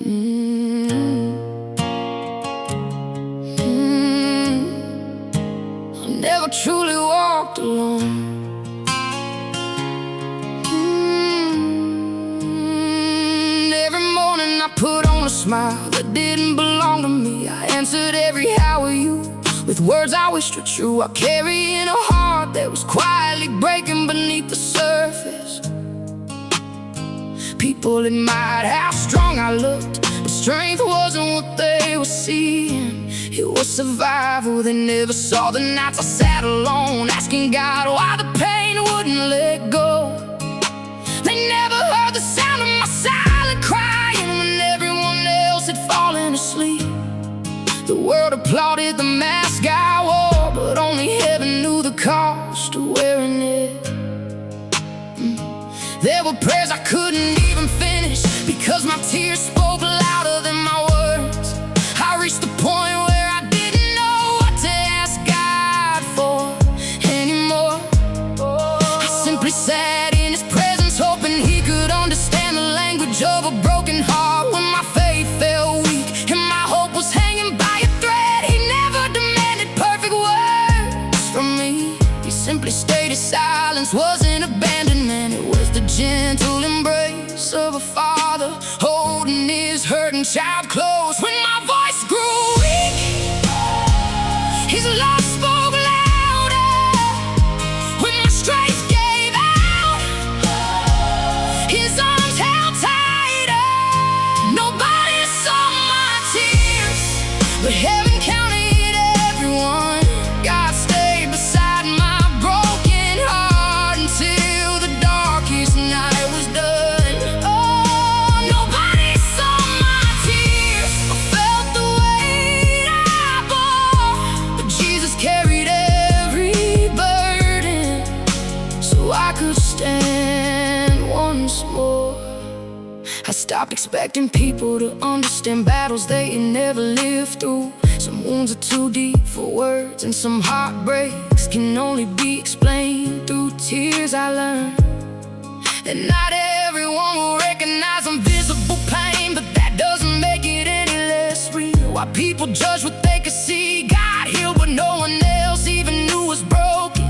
Mm. Mm. I never truly walked alone. Every morning I put on a smile that didn't belong to me. I answered every how are you with words I wished were true. I carry in a heart that was quietly breaking beneath the surface. People admired how strong I looked, but strength wasn't what they were seeing. It was survival. They never saw the nights I sat alone, asking God why the pain wouldn't let go. They never heard the sound of my silent crying when everyone else had fallen asleep. The world applauded the mask I wore, but only heaven knew the cost of wearing it. There were prayers I couldn't even finish because my tears spoke louder than my words. I reached the point where I didn't know what to ask God for anymore. I simply sat in His presence, hoping He could understand the language of a broken heart. When my faith felt weak and my hope was hanging by a thread, He never demanded perfect words from me. He simply stayed. His silence wasn't abandonment, it was the gentle embrace of a father holding his hurting child close. When my voice grew weak, His love spoke louder. When my strength gave out, His arms held tighter. Nobody saw my tears, but heaven counted everyone. God stayed beside my broken heart until the darkest night was done. Oh, nobody saw my tears or felt the weight I bore, but Jesus carried every burden so I could stand once more. I stopped expecting people to understand battles they had never lived through. Some wounds are too deep for words, and some heartbreaks can only be explained through tears. I learned that not everyone will recognize invisible pain, but that doesn't make it any less real. Why people judge what they could see, God healed what no one else even knew was broken.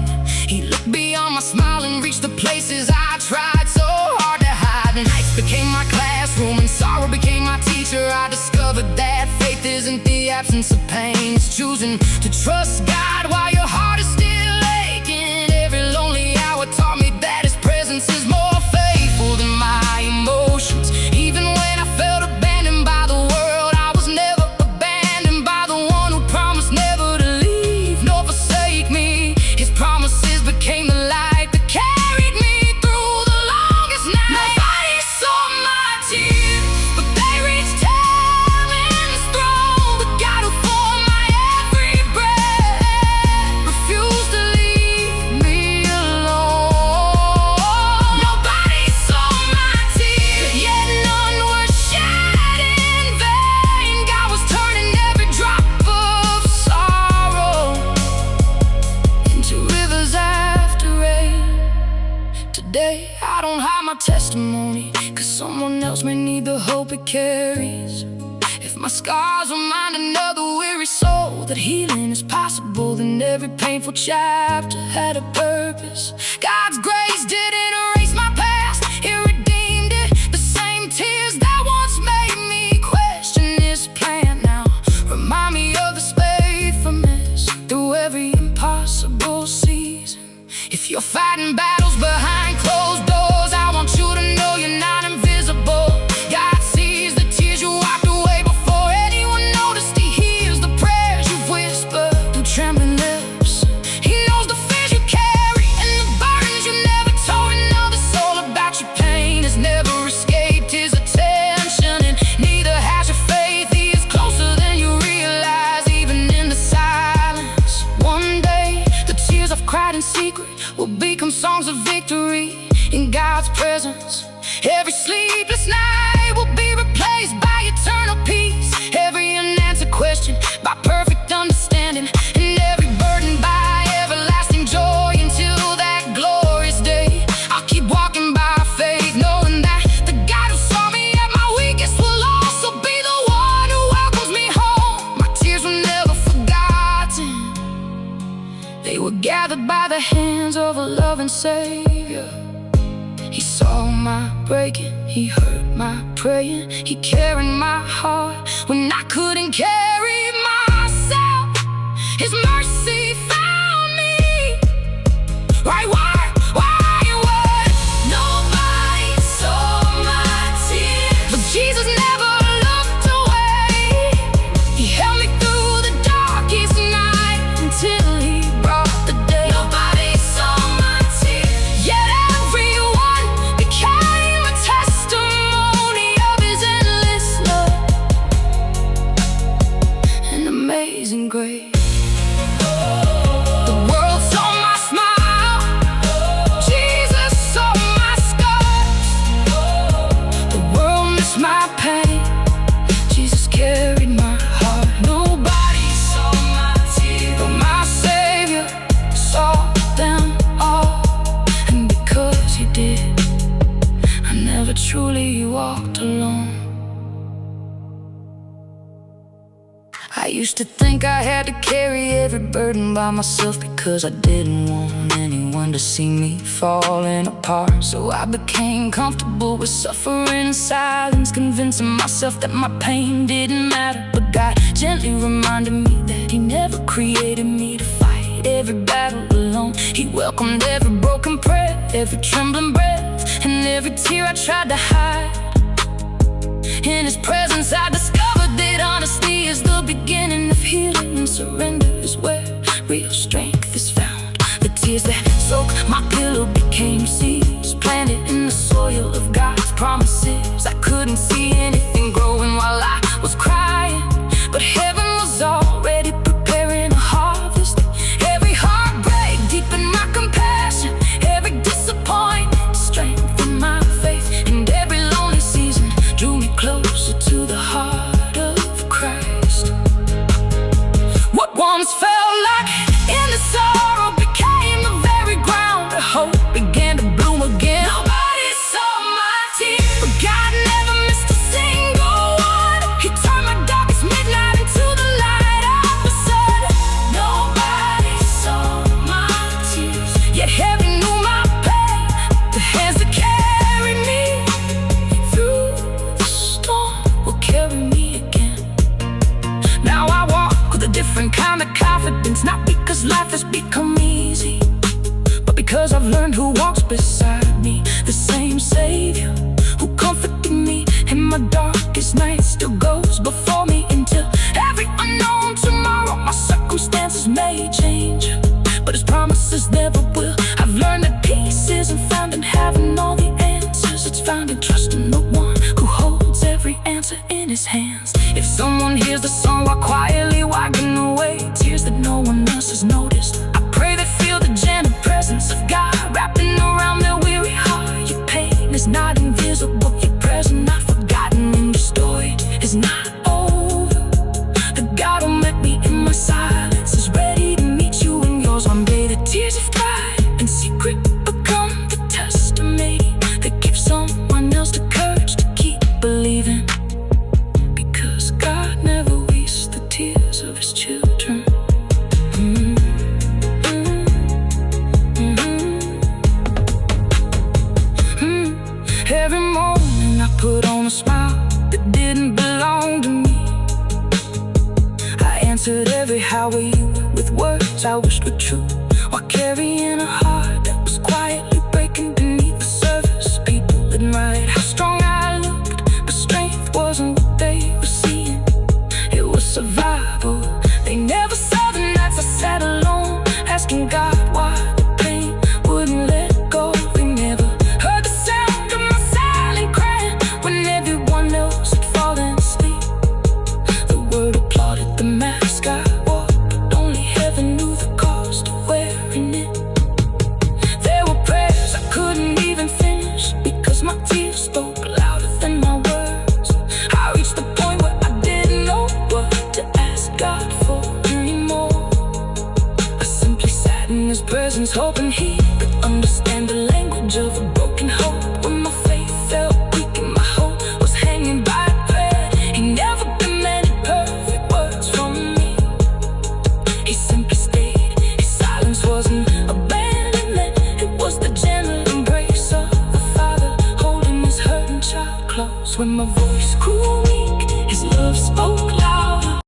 He looked beyond my smile and reached the places I tried so hard to hide. Nights became my classroom and sorrow became my teacher. I discovered that faith isn't the absence of pain, it's choosing to trust God while your heart is still aching. Every lonely hour taught me that His presence is more faithful than my emotions. Even when I felt abandoned by the world, I was never abandoned by the one who promised never to leave nor forsake me. His promises became the light that carried me through the longest night. Nobody saw my tears, but they reached heaven's throne. The God who formed my every breath refused to leave me alone. Nobody saw my tears, yet none were shed in vain. God was turning every drop of sorrow into rivers after rain. Today I don't hide my testimony, 'cause someone else may need the hope it carries. If my scars remind another weary soul that healing is possible, then every painful chapter had a purpose. God's grace didn't erase my past, it redeemed it. The same tears that once made me question His plan now remind me of His faithfulness through every impossible season. If you're fighting battles behind closed doors, I want you to know you're not invisible. God sees the tears you wiped away before anyone noticed. He hears the prayers you've whispered through trembling lips. He knows the fears you carry and the burdens you never told another soul about. Your pain has never escaped His attention, and neither has your faith. He is closer than you realize, even in the silence. One day the tears I've cried in secret will become songs of victory in God's presence. Every sleepless night will be replaced by eternal peace, every unanswered question by perfect understanding, and every burden by everlasting joy until that glorious day. I'll keep walking by faith, knowing that the God who saw me at my weakest will also be the hands of a loving Savior. He saw my breaking, He heard my praying, He carried my heart when I couldn't carry myself. His mercy found me right where I was. Nobody saw my tears, but Jesus never looked away. He held me through the darkest night until He brought the day. Nobody saw my tears, yet everyone became a testimony of His endless love and amazing grace. The world saw my smile, Jesus saw my scars. The world missed my pain, Jesus carried my heart. Nobody saw my tears, but my Savior saw them all. And because He did, I never truly walked alone. I used to think I had to carry every burden by myself because I didn't want anyone to see me falling apart. So I became comfortable with suffering in silence, convincing myself that my pain didn't matter. But God gently reminded me that He never created me to fight every battle alone. He welcomed every broken prayer, every trembling breath, and every tear I tried to hide. In His presence I discovered that honesty is the beginning of healing, and surrender is where real strength is found. The tears that soak my pillow became seeds planted in the soil of God's promises. I couldn't see anything growing while I was crying, but heaven was already preparing a harvest. Every heartbreak deepened my compassion, every disappointment strengthened my faith, and every lonely season drew me closer to the heart of Christ. What once felt like endless sorrow became the very ground where hope began to bloom again. Nobody saw my tears, but God never missed a single one. He turned my darkest midnight into the light of the sun. Nobody saw my tears, yet heaven knew my pain. The hands that carried me through the storm will carry me again. Now I walk with a different kind of confidence, not because life has become easy, but because I've learned who walks beside me. The same Savior who comforted me in my darkest night still goes before me until every unknown tomorrow. My circumstances may change, but His promises never will. I've learned that peace isn't found in having all the answers. It's found in trusting the one who holds every answer in His hands. If someone hears the song while quietly wiping away tears that no one else has noticed, I pray they feel the gentle presence of God wrapping around their weary heart. Your pain is not invisible, your present not forgotten, and your story is not over. The God who met me in my silence is ready to meet you in yours. One day the tears of pride and secret become the testimony that gives someone else the courage to keep believing, because God never wastes the tears of His children. Every morning I put on a smile that didn't belong to me. I answered every how are you with words I wished were true, while carrying a heart that was quietly breaking beneath the surface. People admired how strong I looked, but strength wasn't what they were seeing. It was survival. They never saw the nights I sat alone, asking God why the pain wouldn't let go. They never heard the sound of my silent crying when everyone else had fallen asleep. The world applauded the mask I wore, but only heaven knew the cost of wearing it. There were prayers I couldn't even finish because my tears spoke louder than my words. I reached the point where I didn't know what to ask God for anymore. I simply sat in His presence, hoping He could understand the language of a broken hope. When my faith felt weak and my hope was hanging by a thread, He never demanded perfect words from me. He simply stayed. His silence wasn't abandoned. when my voice grew weak, His love spoke